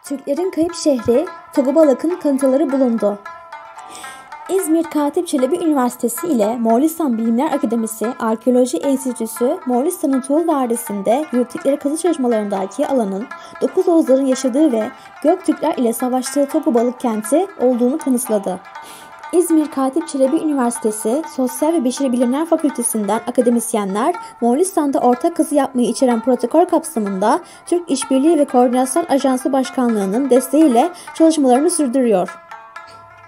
Türklerin kayıp şehri Togobalak'ın kalıntıları bulundu. İzmir Katip Çelebi Üniversitesi ile Moğolistan Bilimler Akademisi Arkeoloji Enstitüsü, Moğolistan'ın Tuğul Vadisi'nde yürüttükleri kazı çalışmalarındaki alanın 9 Oğuzların yaşadığı ve Göktürkler ile savaştığı Togobalık kenti olduğunu kanıtladı. İzmir Katip Çelebi Üniversitesi Sosyal ve Beşeri Bilimler Fakültesinden akademisyenler, Moğolistan'da ortak kazı yapmayı içeren protokol kapsamında Türk İşbirliği ve Koordinasyon Ajansı Başkanlığı'nın desteğiyle çalışmalarını sürdürüyor.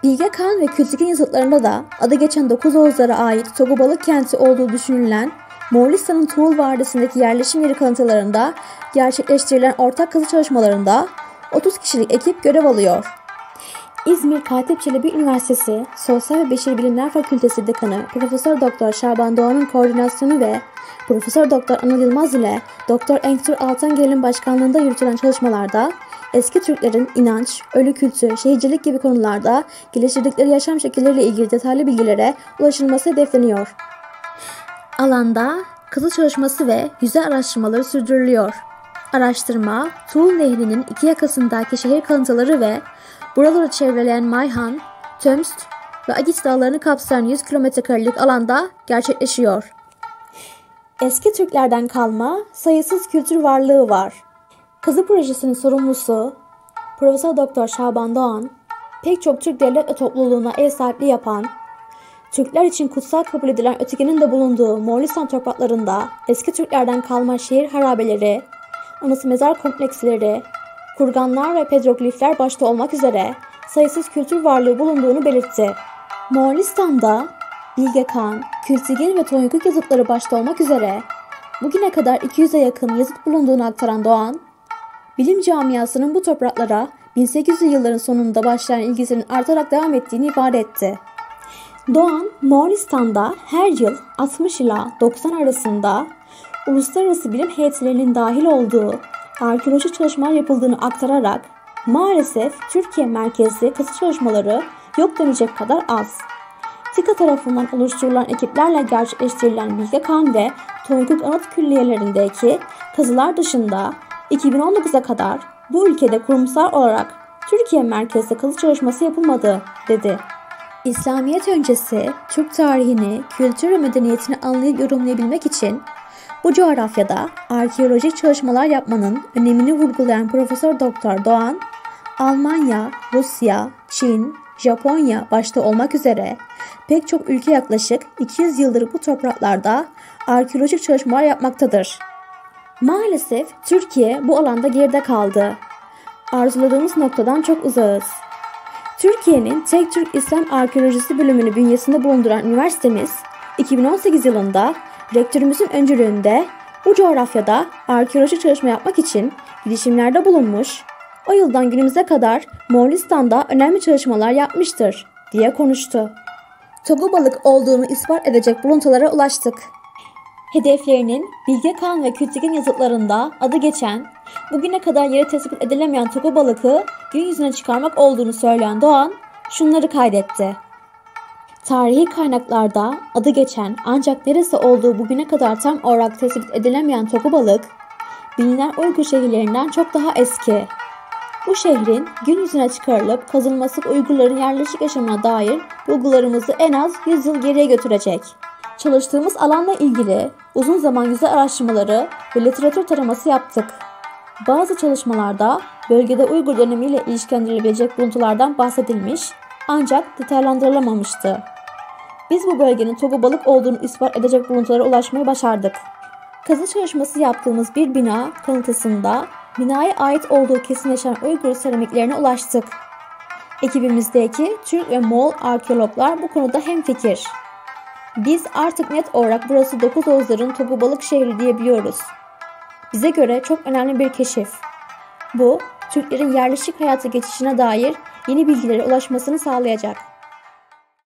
Bilge Kağan ve Kültigin yazıtlarında da adı geçen 9 Oğuzlara ait Togobalık kenti olduğu düşünülen Moğolistan'ın Tuğul Vadisi'ndeki yerleşim yeri kalıntılarında gerçekleştirilen ortak kazı çalışmalarında 30 kişilik ekip görev alıyor. İzmir Katip Çelebi Üniversitesi Sosyal ve Beşeri Bilimler Fakültesi Dekanı Profesör Doktor Şaban Doğan'ın koordinasyonu ve Profesör Doktor Anıl Yılmaz ile Doktor Engtür Altangel'in başkanlığında yürütülen çalışmalarda eski Türklerin inanç, ölü kültü, şehircilik gibi konularda geliştirdikleri yaşam şekilleriyle ilgili detaylı bilgilere ulaşılması hedefleniyor. Alanda kazı çalışması ve yüzey araştırmaları sürdürülüyor. Araştırma, Tuğul Nehri'nin iki yakasındaki şehir kalıntıları ve buraları çevreleyen Mayhan, Tömst ve Agit dağlarını kapsayan 100 km² alanda gerçekleşiyor. Eski Türklerden kalma sayısız kültür varlığı var. Kazı projesinin sorumlusu Profesör Doktor Şaban Doğan, pek çok Türk devlet ve topluluğuna ev sahipliği yapan, Türkler için kutsal kabul edilen ötekinin de bulunduğu Moğolistan topraklarında eski Türklerden kalma şehir harabeleri, anıt mezar kompleksleri, kurganlar ve petroglifler başta olmak üzere sayısız kültür varlığı bulunduğunu belirtti. Moğolistan'da Bilge Kağan, Kültigin ve Toynukuk yazıtları başta olmak üzere bugüne kadar 200'e yakın yazıt bulunduğunu aktaran Doğan, bilim camiasının bu topraklara 1800'lü yılların sonunda başlayan ilgisinin artarak devam ettiğini ifade etti. Doğan, Moğolistan'da her yıl 60 ila 90 arasında uluslararası bilim heyetlerinin dahil olduğu arkeolojik çalışmalar yapıldığını aktararak maalesef Türkiye merkezli kazı çalışmaları yok denecek kadar az. TİKA tarafından oluşturulan ekiplerle gerçekleştirilen Bilge Kağan ve Toynukuk Anıt Külliyelerindeki kazılar dışında 2019'a kadar bu ülkede kurumsal olarak Türkiye merkezli kazı çalışması yapılmadı, dedi. İslamiyet öncesi Türk tarihini, kültür ve medeniyetini anlayıp yorumlayabilmek için bu coğrafyada arkeolojik çalışmalar yapmanın önemini vurgulayan Profesör Doktor Doğan, Almanya, Rusya, Çin, Japonya başta olmak üzere pek çok ülke yaklaşık 200 yıldır bu topraklarda arkeolojik çalışmalar yapmaktadır. Maalesef Türkiye bu alanda geride kaldı. Arzuladığımız noktadan çok uzağız. Türkiye'nin tek Türk İslam Arkeolojisi bölümünü bünyesinde bulunduran üniversitemiz 2018 yılında rektörümüzün öncülüğünde bu coğrafyada arkeolojik çalışma yapmak için girişimlerde bulunmuş, o yıldan günümüze kadar Moğolistan'da önemli çalışmalar yapmıştır, diye konuştu. Togobalık olduğunu ispat edecek buluntulara ulaştık. Hedeflerinin Bilge Kağan ve Kültigin yazıtlarında adı geçen, bugüne kadar yeri tespit edilemeyen Togobalık'ı gün yüzüne çıkarmak olduğunu söyleyen Doğan şunları kaydetti. Tarihi kaynaklarda adı geçen ancak neresi olduğu bugüne kadar tam olarak tespit edilemeyen Togobalık, bilinen Uygur şehirlerinden çok daha eski. Bu şehrin gün yüzüne çıkarılıp kazılması Uygurların yerleşik yaşamına dair bulgularımızı en az 100 yıl geriye götürecek. Çalıştığımız alanla ilgili uzun zaman yüzey araştırmaları ve literatür taraması yaptık. Bazı çalışmalarda bölgede Uygur dönemiyle ilişkilendirilebilecek buluntulardan bahsedilmiş ancak detaylandırılamamıştı. Biz bu bölgenin Togobalık olduğunu ispat edecek buluntulara ulaşmayı başardık. Kazı çalışması yaptığımız bir bina kalıntısında binaya ait olduğu kesinleşen Uygur seramiklerine ulaştık. Ekibimizdeki Türk ve Moğol arkeologlar bu konuda hemfikir. Biz artık net olarak burası 9 Oğuzların Togobalık şehri diyebiliyoruz. Bize göre çok önemli bir keşif. Bu, Türklerin yerleşik hayata geçişine dair yeni bilgilere ulaşmasını sağlayacak.